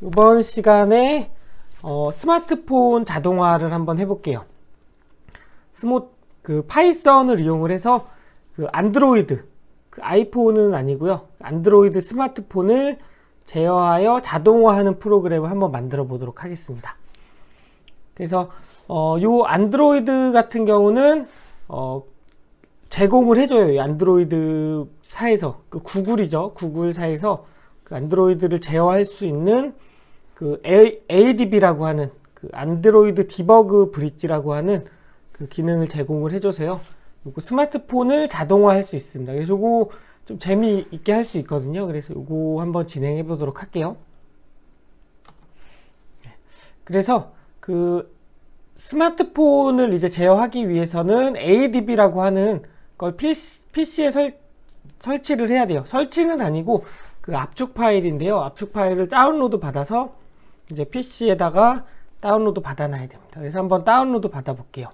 이번 시간에 스마트폰 자동화를 한번 해볼게요. 파이썬을 이용을 해서 안드로이드, 아이폰은 아니고요. 안드로이드 스마트폰을 제어하여 자동화하는 프로그램을 한번 만들어 보도록 하겠습니다. 그래서 요 안드로이드 같은 경우는 제공을 해줘요. 이 안드로이드사에서 구글이죠. 구글사에서 안드로이드를 제어할 수 있는 ADB라고 하는 안드로이드 디버그 브릿지라고 하는 기능을 제공을 해줘서요. 요거 스마트폰을 자동화할 수 있습니다. 그래서 요거 좀 재미있게 할 수 있거든요. 그래서 요거 한번 진행해 보도록 할게요. 그래서 스마트폰을 이제 제어하기 위해서는 ADB라고 하는 걸 PC에 설치를 해야 돼요. 설치는 아니고 압축 파일인데요. 압축 파일을 다운로드 받아서 이제 PC에다가 다운로드 받아놔야 됩니다. 그래서 한번 다운로드 받아 볼게요.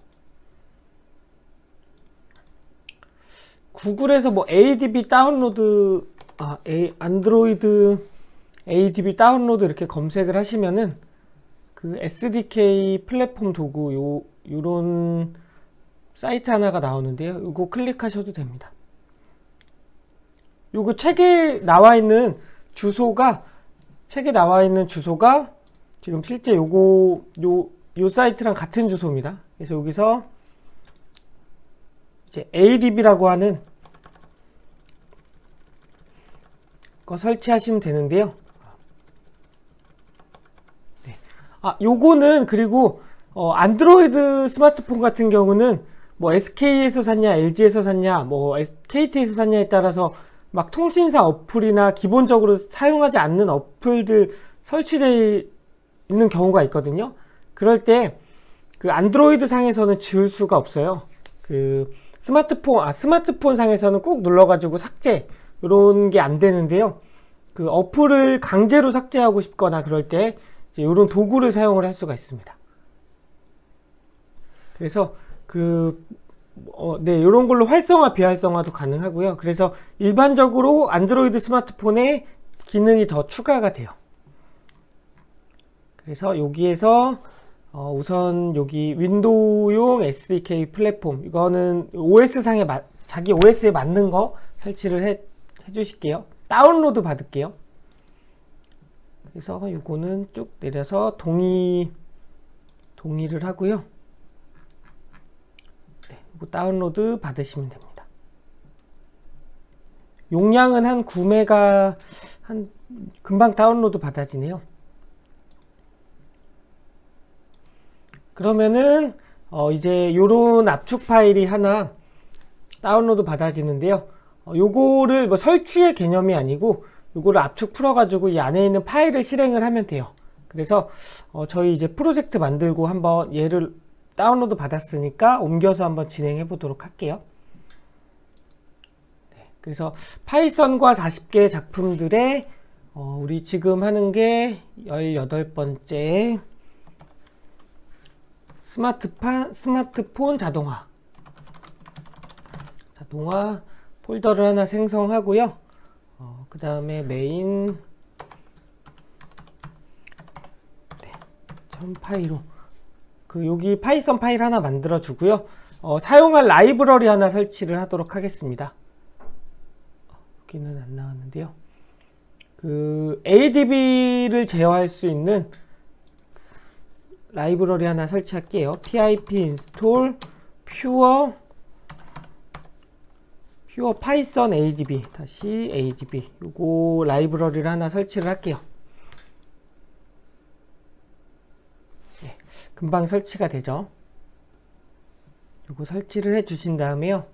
구글에서 ADB 다운로드, 안드로이드 ADB 다운로드 이렇게 검색을 하시면은 SDK 플랫폼 도구 요런 사이트 하나가 나오는데요. 이거 클릭하셔도 됩니다. 요거 책에 나와 있는 주소가 지금 실제 요 사이트랑 같은 주소입니다. 그래서 여기서 이제 ADB라고 하는 거 설치하시면 되는데요. 네. 요거는 그리고 안드로이드 스마트폰 같은 경우는 SK에서 샀냐, LG에서 샀냐, KT에서 샀냐에 따라서 통신사 어플이나 기본적으로 사용하지 않는 어플들 설치되어 있는 경우가 있거든요. 그럴 때 안드로이드 상에서는 지울 수가 없어요. 스마트폰 상에서는 꾹 눌러가지고 삭제 이런 게 안 되는데요. 어플을 강제로 삭제하고 싶거나 그럴 때 이런 도구를 사용을 할 수가 있습니다. 그래서 이런 걸로 활성화, 비활성화도 가능하고요. 그래서 일반적으로 안드로이드 스마트폰에 기능이 더 추가가 돼요. 그래서 여기에서 우선 여기 윈도우용 SDK 플랫폼, 이거는 OS상에 자기 OS에 맞는 거 설치를 해 주실게요. 다운로드 받을게요. 그래서 이거는 쭉 내려서 동의를 하고요. 이거 다운로드 받으시면 됩니다. 용량은 한 9메가, 금방 다운로드 받아지네요. 그러면은 이제 요런 압축 파일이 하나 다운로드 받아지는데요. 요거를 설치의 개념이 아니고 요거를 압축 풀어가지고 이 안에 있는 파일을 실행을 하면 돼요. 그래서 저희 이제 프로젝트 만들고 한번 얘를 다운로드 받았으니까 옮겨서 한번 진행해 보도록 할게요. 네, 그래서 파이썬과 40개 작품들의 우리 지금 하는 게 18번째 스마트폰 자동화 폴더를 하나 생성하고요. 그 다음에 메인 전 파일로 여기 파이썬 파일 하나 만들어 주고요. 사용할 라이브러리 하나 설치를 하도록 하겠습니다. 여기는 안 나왔는데요. ADB를 제어할 수 있는 라이브러리 하나 설치할게요. pip install pure python adb -adb 요거 라이브러리를 하나 설치를 할게요. 네, 금방 설치가 되죠. 요거 설치를 해 주신 다음에요.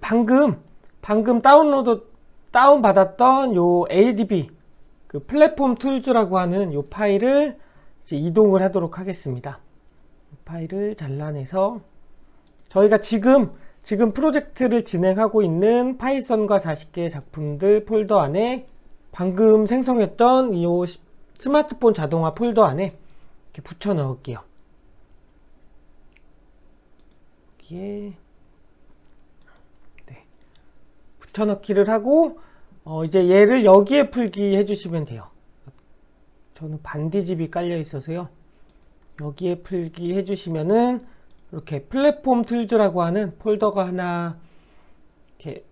방금 다운 받았던 요 adb 플랫폼 툴즈라고 하는 요 파일을 이제 이동을 하도록 하겠습니다. 파일을 잘라내서 저희가 지금 프로젝트를 진행하고 있는 파이썬과 40개의 작품들 폴더 안에 방금 생성했던 이 스마트폰 자동화 폴더 안에 이렇게 붙여 넣을게요. 여기에 붙여 넣기를 하고 이제 얘를 여기에 풀기 해주시면 돼요. 저는 반디집이 깔려 있어서요. 여기에 풀기 해주시면은 이렇게 플랫폼 툴즈라고 하는 폴더가 하나 이렇게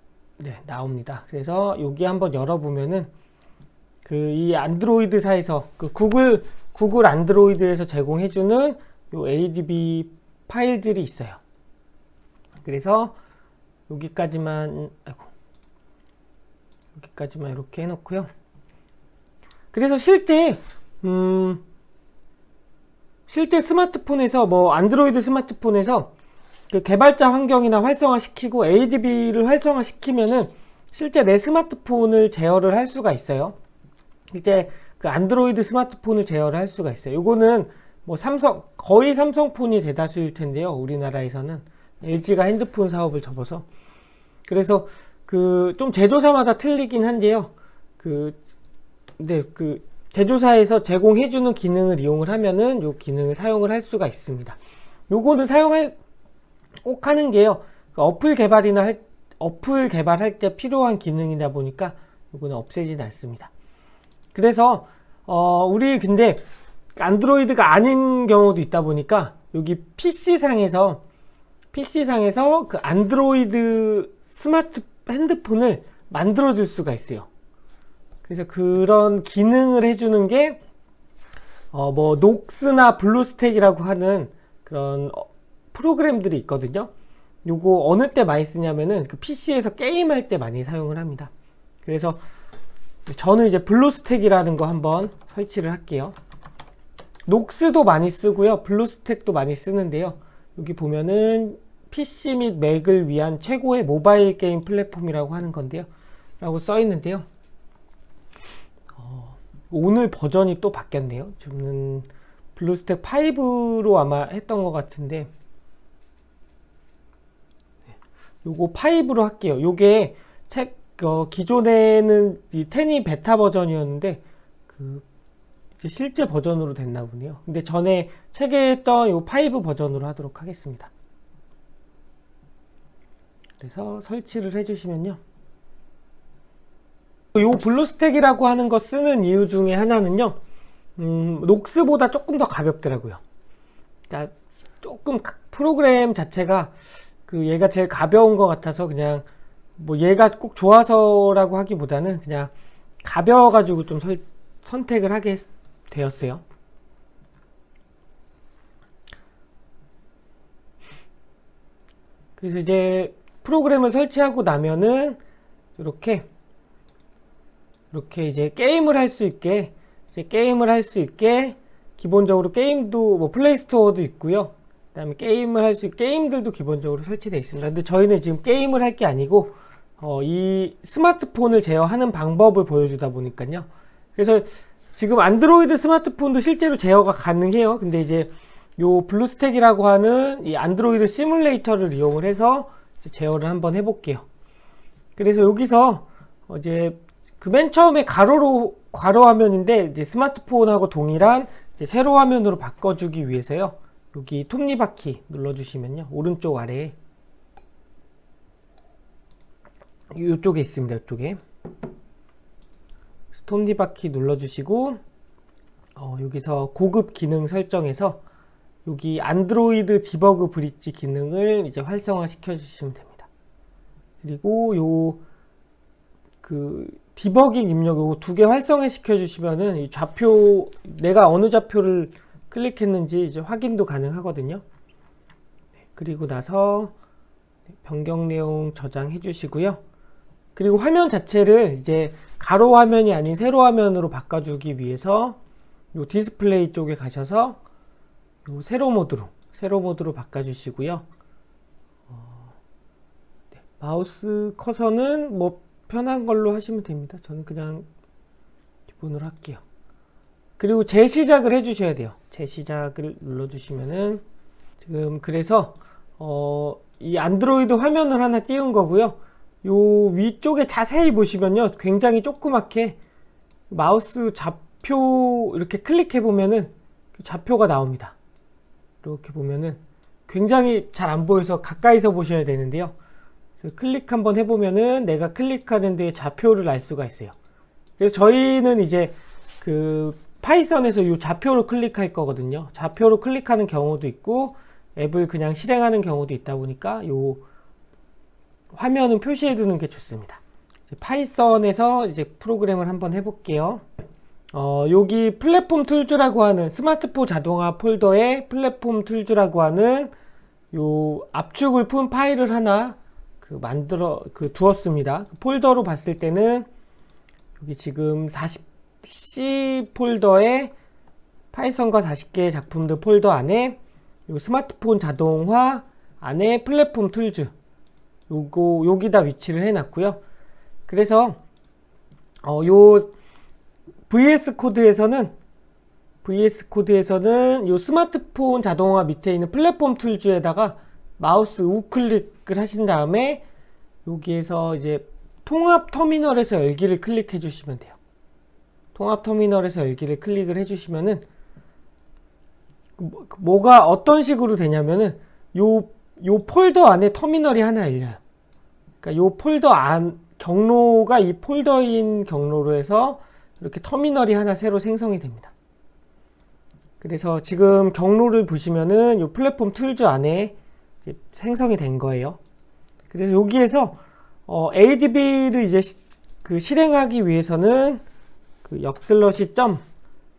나옵니다. 그래서 여기 한번 열어보면은 이 안드로이드사에서 구글 안드로이드에서 제공해주는 요 ADB 파일들이 있어요. 그래서 여기까지만 이렇게 해놓고요. 그래서 실제 스마트폰에서 안드로이드 스마트폰에서 그 개발자 환경이나 활성화시키고 ADB를 활성화시키면은 실제 내 스마트폰을 제어를 할 수가 있어요. 이제 그 안드로이드 스마트폰을 제어를 할 수가 있어요. 요거는 거의 삼성폰이 대다수일 텐데요. 우리나라에서는 LG가 핸드폰 사업을 접어서. 그래서 좀 제조사마다 틀리긴 한데요. 제조사에서 제공해주는 기능을 이용을 하면은 요 기능을 사용을 할 수가 있습니다. 요거는 꼭 하는 게요. 어플 개발할 때 필요한 기능이다 보니까 요거는 없애진 않습니다. 그래서 우리 근데 안드로이드가 아닌 경우도 있다 보니까 여기 PC상에서 그 안드로이드 스마트 핸드폰을 만들어 줄 수가 있어요. 그래서 그런 기능을 해주는 게 녹스나 블루스택이라고 하는 그런 프로그램들이 있거든요. 요거 어느 때 많이 쓰냐면은 그 PC에서 게임할 때 많이 사용을 합니다. 그래서 저는 이제 블루스택이라는 거 한번 설치를 할게요. 녹스도 많이 쓰고요. 블루스택도 많이 쓰는데요. 여기 보면은 PC 및 맥을 위한 최고의 모바일 게임 플랫폼이라고 하는 건데요. 라고 써 있는데요. 오늘 버전이 또 바뀌었네요. 저는 블루스택 5로 아마 했던 것 같은데 요거 5로 할게요. 요게 기존에는 이 10이 베타 버전이었는데 이제 실제 버전으로 됐나 보네요. 근데 전에 책에 했던 요 5 버전으로 하도록 하겠습니다. 그래서 설치를 해주시면요. 요 블루스택이라고 하는 거 쓰는 이유 중에 하나는요. 녹스보다 조금 더 가볍더라고요. 그러니까 조금 프로그램 자체가 얘가 제일 가벼운 것 같아서 그냥 얘가 꼭 좋아서라고 하기보다는 그냥 가벼워가지고 좀 선택을 하게 되었어요. 그래서 이제 프로그램을 설치하고 나면은 이렇게 이제 게임을 할 수 있게 기본적으로 게임도 플레이스토어도 있고요. 그다음에 게임을 할 수 있게 게임들도 기본적으로 설치되어 있습니다. 근데 저희는 지금 게임을 할 게 아니고 이 스마트폰을 제어하는 방법을 보여주다 보니까요. 그래서 지금 안드로이드 스마트폰도 실제로 제어가 가능해요. 근데 이제 요 블루스택이라고 하는 이 안드로이드 시뮬레이터를 이용을 해서 제어를 한번 해볼게요. 그래서 여기서 이제 맨 처음에 가로 화면인데 이제 스마트폰하고 동일한 이제 세로 화면으로 바꿔주기 위해서요. 여기 톱니바퀴 눌러주시면요. 오른쪽 아래에 이쪽에 있습니다. 이쪽에 톱니바퀴 눌러주시고 여기서 고급 기능 설정에서 여기 안드로이드 디버그 브릿지 기능을 이제 활성화 시켜 주시면 됩니다. 그리고 디버깅 입력 요거 2개 활성화 시켜 주시면은 이 좌표 내가 어느 좌표를 클릭했는지 이제 확인도 가능하거든요. 그리고 나서 변경 내용 저장해 주시고요. 그리고 화면 자체를 이제 가로 화면이 아닌 세로 화면으로 바꿔주기 위해서 요 디스플레이 쪽에 가셔서 요 세로 모드로 바꿔주시고요. 마우스 커서는 편한 걸로 하시면 됩니다. 저는 그냥 기본으로 할게요. 그리고 재시작을 해주셔야 돼요. 재시작을 눌러주시면은 지금 그래서 이 안드로이드 화면을 하나 띄운 거고요. 요 위쪽에 자세히 보시면요, 굉장히 조그맣게 마우스 좌표 이렇게 클릭해 보면은 좌표가 나옵니다. 이렇게 보면은 굉장히 잘 안 보여서 가까이서 보셔야 되는데요. 그래서 클릭 한번 해보면은 내가 클릭하는 데에 좌표를 알 수가 있어요. 그래서 저희는 이제 그 파이썬에서 이 좌표로 클릭할 거거든요. 좌표로 클릭하는 경우도 있고 앱을 그냥 실행하는 경우도 있다 보니까 이 화면은 표시해 두는 게 좋습니다. 파이썬에서 이제 프로그램을 한번 해볼게요. 여기 플랫폼 툴즈라고 하는 스마트폰 자동화 폴더에 플랫폼 툴즈라고 하는 요 압축을 푼 파일을 하나 두었습니다. 폴더로 봤을 때는 여기 지금 40C 폴더에 파이썬과 40개의 작품들 폴더 안에 요 스마트폰 자동화 안에 플랫폼 툴즈 여기다 위치를 해놨고요. 그래서 요 VS 코드에서는 요 스마트폰 자동화 밑에 있는 플랫폼 툴즈에다가 마우스 우클릭을 하신 다음에 여기에서 이제 통합 터미널에서 열기를 클릭해 주시면 돼요. 통합 터미널에서 열기를 클릭을 해 주시면은 뭐가 어떤 식으로 되냐면은 요 폴더 안에 터미널이 하나 열려요. 그러니까 요 폴더 안 경로가 이 폴더인 경로로 해서 이렇게 터미널이 하나 새로 생성이 됩니다. 그래서 지금 경로를 보시면은 이 플랫폼 툴즈 안에 생성이 된 거예요. 그래서 여기에서 ADB를 이제 실행하기 위해서는 그 역슬러시 점,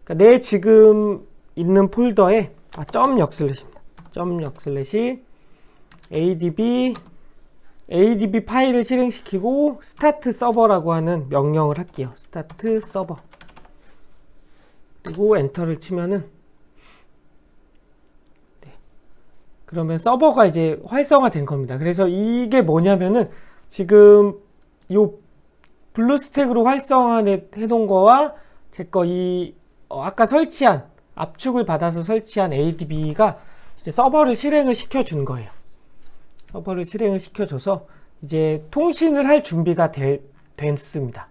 그러니까 내 지금 있는 폴더에 점 역슬래시입니다. 점 역슬래시 ADB 파일을 실행시키고 스타트 서버라고 하는 명령을 할게요. 스타트 서버. 그리고 엔터를 치면은 그러면 서버가 이제 활성화된 겁니다. 그래서 이게 뭐냐면은 지금 요 블루스택으로 활성화해 놓은 거와 제 거 아까 설치한 압축을 받아서 설치한 ADB가 이제 서버를 실행을 시켜 준 거예요. 서버를 실행을 시켜줘서 이제 통신을 할 준비가 됐습니다.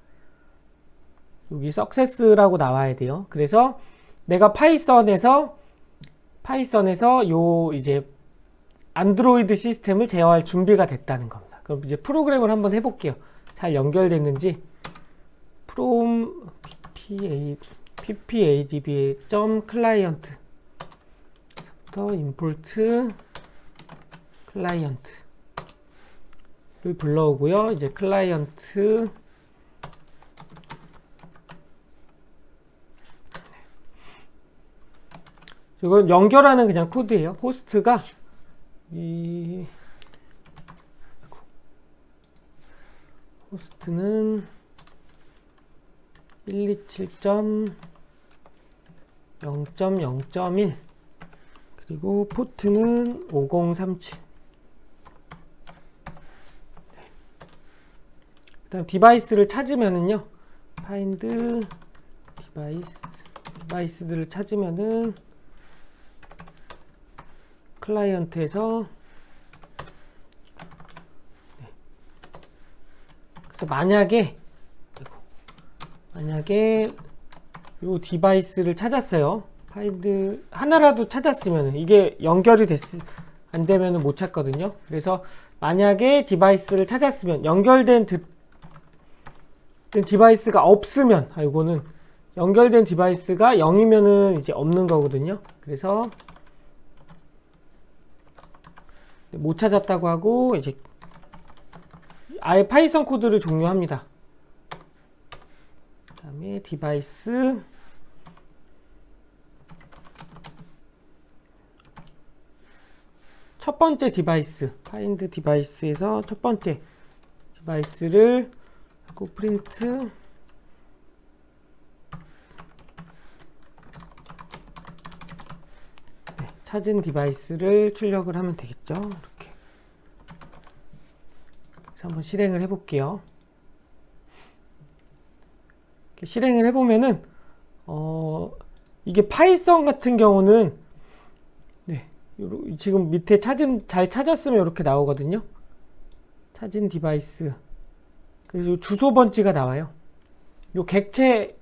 여기 success라고 나와야 돼요. 그래서 내가 파이썬에서 요 이제 안드로이드 시스템을 제어할 준비가 됐다는 겁니다. 그럼 이제 프로그램을 한번 해볼게요. 잘 연결됐는지 from ppadb.client 부터 import 클라이언트를 불러오고요. 이제 클라이언트 이건 연결하는 그냥 코드예요. 호스트가 호스트는 127.0.0.1 그리고 포트는 5037. 그다음 디바이스를 찾으면은요. find 디바이스들을 찾으면은 클라이언트에서 그래서 만약에 요 디바이스를 찾았어요. 파인드 하나라도 찾았으면 이게 연결이 안 되면 못 찾거든요. 그래서 만약에 디바이스를 찾았으면 연결된 디바이스가 없으면 이거는 연결된 디바이스가 0이면은 이제 없는 거거든요. 그래서 못 찾았다고 하고 이제 아예 파이썬 코드를 종료합니다. 그 다음에 디바이스 첫 번째 디바이스 find 디바이스에서 첫 번째 디바이스를 하고 프린트 찾은 디바이스를 출력을 하면 되겠죠. 이렇게. 그래서 한번 실행을 해볼게요. 이렇게 실행을 해보면은 이게 파이썬 같은 경우는 지금 밑에 잘 찾았으면 이렇게 나오거든요. 찾은 디바이스. 그래서 주소 번지가 나와요. 요 객체의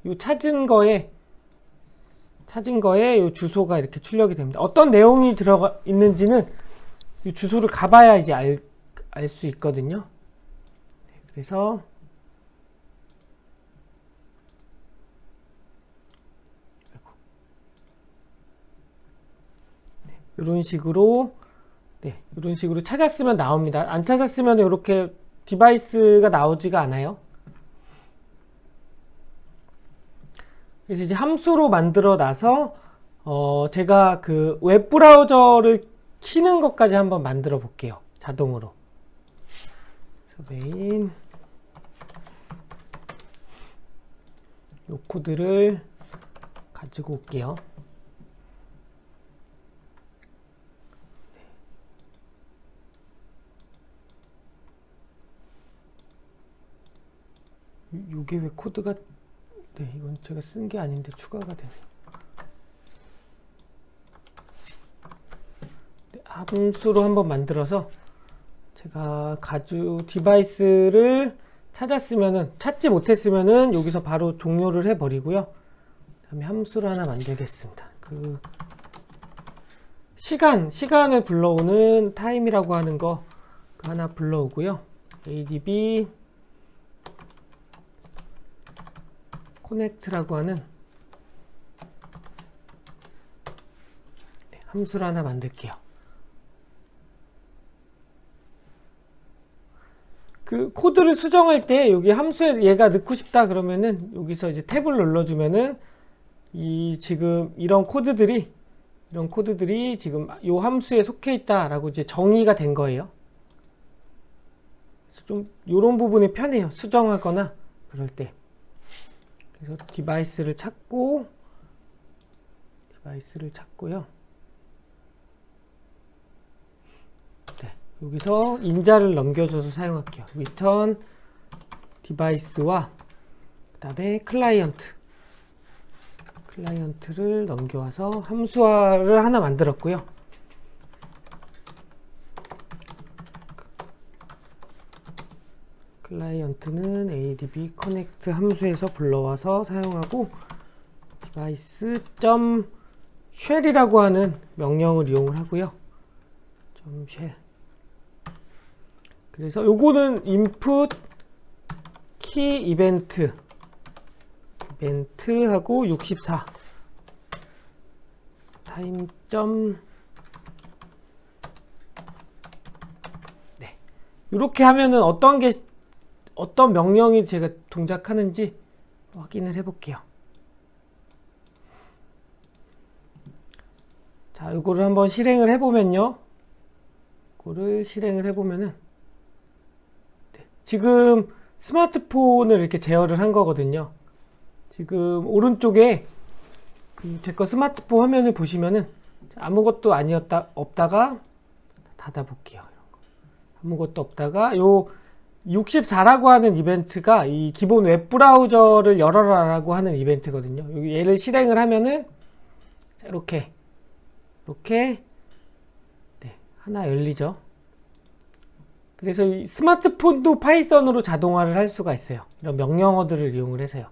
요 찾은 거에 요 주소가 이렇게 출력이 됩니다. 어떤 내용이 들어가 있는지는 이 주소를 가봐야 이제 알 수 있거든요. 네, 그래서 이런 식으로 이런 식으로 찾았으면 나옵니다. 안 찾았으면 이렇게 디바이스가 나오지가 않아요. 그래서 이제 함수로 만들어 놔서 제가 그 웹브라우저를 키는 것까지 한번 만들어 볼게요. 자동으로. 메인 이 코드를 가지고 올게요. 이게 왜 코드가 이건 제가 쓴 게 아닌데 추가가 되네요. 함수로 한번 만들어서 제가 가지고 디바이스를 찾지 못했으면은 여기서 바로 종료를 해 버리고요. 그다음에 함수를 하나 만들겠습니다. 그 시간을 불러오는 타임이라고 하는 거 하나 불러오고요. adb connect라고 하는 함수를 하나 만들게요. 그 코드를 수정할 때 여기 함수에 얘가 넣고 싶다 그러면은 여기서 이제 탭을 눌러주면은 지금 이런 코드들이 지금 요 함수에 속해 있다라고 이제 정의가 된 거예요. 그래서 좀 요런 부분이 편해요. 수정하거나 그럴 때. 그래서 디바이스를 찾고요. 여기서 인자를 넘겨줘서 사용할게요. return 디바이스와 그 다음에 클라이언트를 넘겨와서 함수화를 하나 만들었고요. 클라이언트는 adb connect 함수에서 불러와서 사용하고 device.shell이라고 하는 명령을 이용을 하고요. .shell 그래서 요거는 input key 이벤트하고 64 time 이렇게 하면은 어떤 명령이 제가 동작하는지 확인을 해 볼게요. 자, 요거를 한번 실행을 해 보면요. 지금 스마트폰을 이렇게 제어를 한 거거든요. 지금 오른쪽에 제 거 스마트폰 화면을 보시면은 아무것도 없다가 닫아볼게요. 아무것도 없다가 요 64라고 하는 이벤트가 이 기본 웹브라우저를 열어라라고 하는 이벤트거든요. 여기 얘를 실행을 하면은 이렇게 하나 열리죠. 그래서 이 스마트폰도 파이썬으로 자동화를 할 수가 있어요. 이런 명령어들을 이용을 해서요.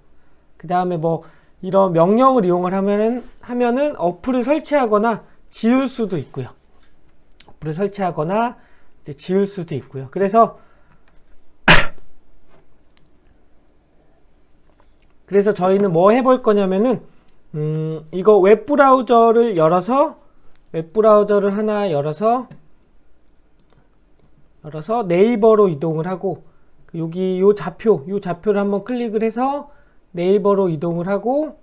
그 다음에 뭐 이런 명령을 이용을 하면은 어플을 설치하거나 지울 수도 있고요. 그래서 저희는 뭐 해볼 거냐면은 이거 웹브라우저를 하나 열어서 네이버로 이동을 하고 여기 요 좌표를 한번 클릭을 해서 네이버로 이동을 하고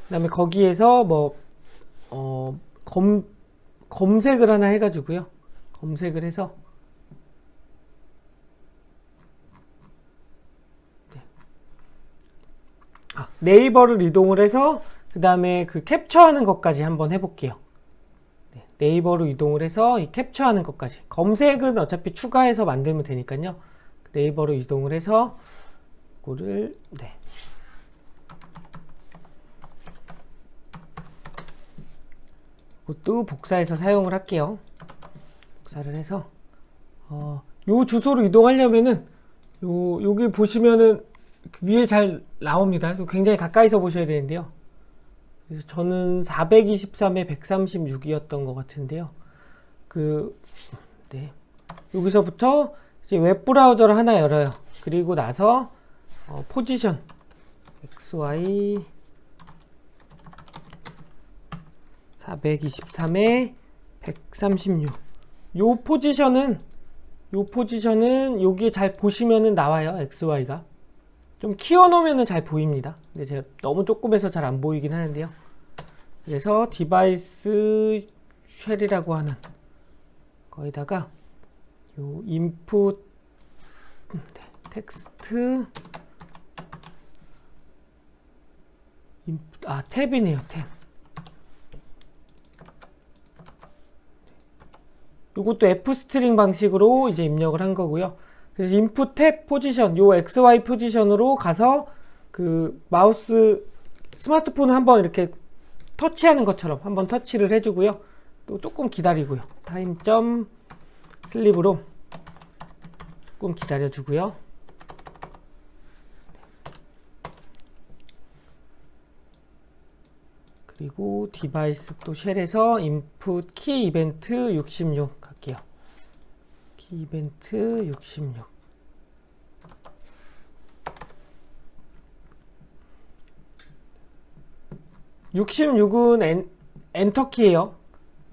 그다음에 거기에서 뭐 검색을 하나 해가지고요. 검색을 해서 네이버를 이동을 해서 그 다음에 그 캡처하는 것까지 한번 해볼게요. 네이버로 이동을 해서 이 캡처하는 것까지. 검색은 어차피 추가해서 만들면 되니까요. 네이버로 이동을 해서 이거를 이것도 복사해서 사용을 할게요. 복사를 해서 요 주소로 이동하려면은 여기 보시면은 위에 잘 나옵니다. 굉장히 가까이서 보셔야 되는데요. 그래서 저는 423에 136이었던 것 같은데요. 네. 여기서부터 이제 웹브라우저를 하나 열어요. 그리고 나서 포지션 XY 423에 136. 요 포지션은 여기에 잘 보시면은 나와요. XY가. 좀 키워놓으면은 잘 보입니다. 근데 제가 너무 조그매서 잘 안 보이긴 하는데요. 그래서 디바이스 쉘이라고 하는 거기다가 요 인풋 텍스트 탭이네요. 탭. 요것도 F 스트링 방식으로 이제 입력을 한 거고요. 그래서 인풋 탭 포지션, 요 XY 포지션으로 가서 그 마우스 스마트폰을 한번 이렇게 터치하는 것처럼 한번 터치를 해주고요. 또 조금 기다리고요. 타임점 슬립으로 조금 기다려주고요. 그리고 디바이스 또 쉘에서 인풋 키 이벤트 66 갈게요. 키 이벤트 66. (66은) 엔터키예요.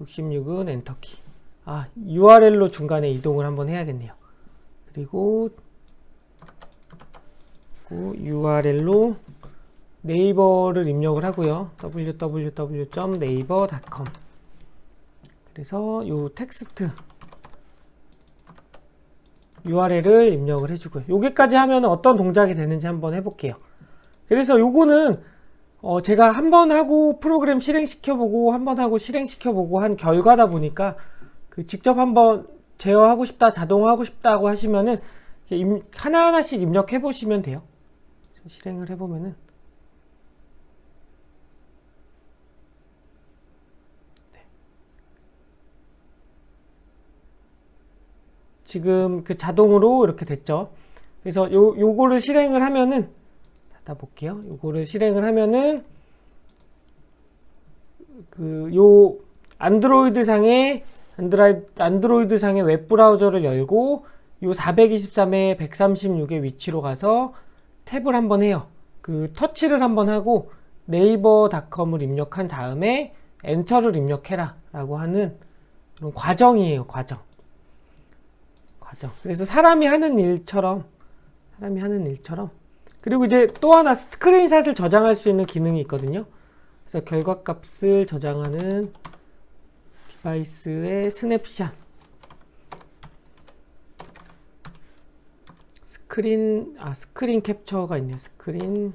66은 엔터키. URL로 중간에 이동을 한번 해야겠네요. 그리고 URL로 네이버를 입력을 하고요. www.naver.com. 그래서 요 텍스트 URL을 입력을 해주고요. 여기까지 하면 어떤 동작이 되는지 한번 해볼게요. 그래서 요거는 제가 한번 하고 프로그램 실행시켜보고 한번 하고 실행시켜보고 한 결과다 보니까 그 직접 한번 제어하고 싶다, 자동화하고 싶다고 하시면은 하나하나씩 입력해 보시면 돼요. 실행을 해보면은 지금 그 자동으로 이렇게 됐죠. 그래서 요거를 실행을 하면은 닫아볼게요. 요거를 실행을 하면은 요 안드로이드 상의 웹브라우저를 열고 요 423에 136의 위치로 가서 탭을 한번 해요. 그 터치를 한번 하고 네이버닷컴을 입력한 다음에 엔터를 입력해라 라고 하는 그런 과정이에요. 과정. 그래서 사람이 하는 일처럼 그리고 이제 또 하나 스크린샷을 저장할 수 있는 기능이 있거든요. 그래서 결과값을 저장하는 디바이스의 스냅샷 스크린 캡처가 있네요. 스크린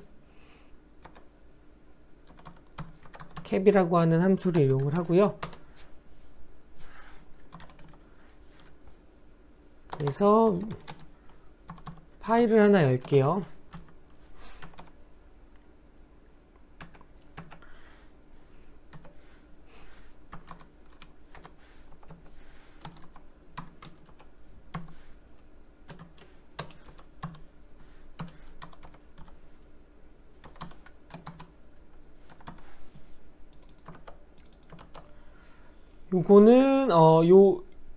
캡이라고 하는 함수를 이용을 하고요. 그래서 파일을 하나 열게요. 요거는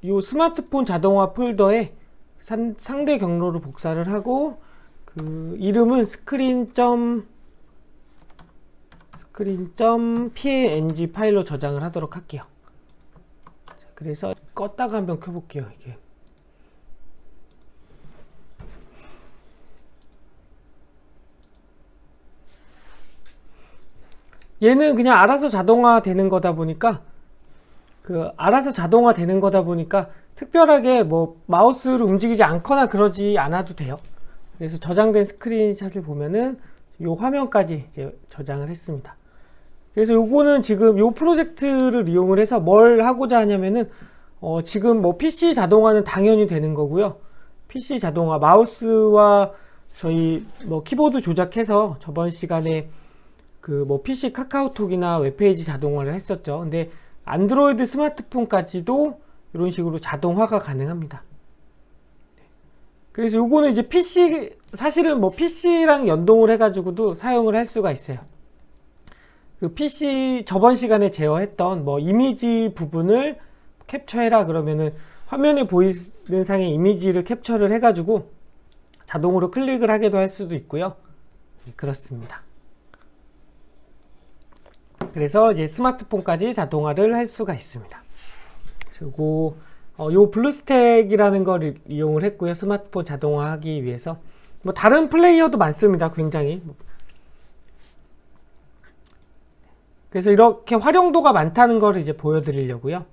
요 스마트폰 자동화 폴더에 상대 경로로 복사를 하고 그 이름은 screen.png 파일로 저장을 하도록 할게요. 그래서 껐다가 한번 켜볼게요. 이게 얘는 그냥 알아서 자동화 되는 거다 보니까 특별하게 뭐 마우스를 움직이지 않거나 그러지 않아도 돼요. 그래서 저장된 스크린샷을 보면은 요 화면까지 이제 저장을 했습니다. 그래서 요거는 지금 요 프로젝트를 이용을 해서 뭘 하고자 하냐면은 지금 뭐 PC 자동화는 당연히 되는 거고요. PC 자동화 마우스와 저희 뭐 키보드 조작해서 저번 시간에 그 뭐 PC 카카오톡이나 웹페이지 자동화를 했었죠. 근데 안드로이드 스마트폰까지도 이런 식으로 자동화가 가능합니다. 그래서 요거는 이제 사실은 뭐 PC랑 연동을 해가지고도 사용을 할 수가 있어요. 그 PC 저번 시간에 제어했던 뭐 이미지 부분을 캡처해라 그러면은 화면에 보이는 상의 이미지를 캡처를 해가지고 자동으로 클릭을 하게도 할 수도 있고요. 그렇습니다. 그래서 이제 스마트폰까지 자동화를 할 수가 있습니다. 그리고 요 블루스택이라는 걸 이용을 했고요. 스마트폰 자동화하기 위해서. 뭐 다른 플레이어도 많습니다. 굉장히. 그래서 이렇게 활용도가 많다는 걸 이제 보여드리려고요.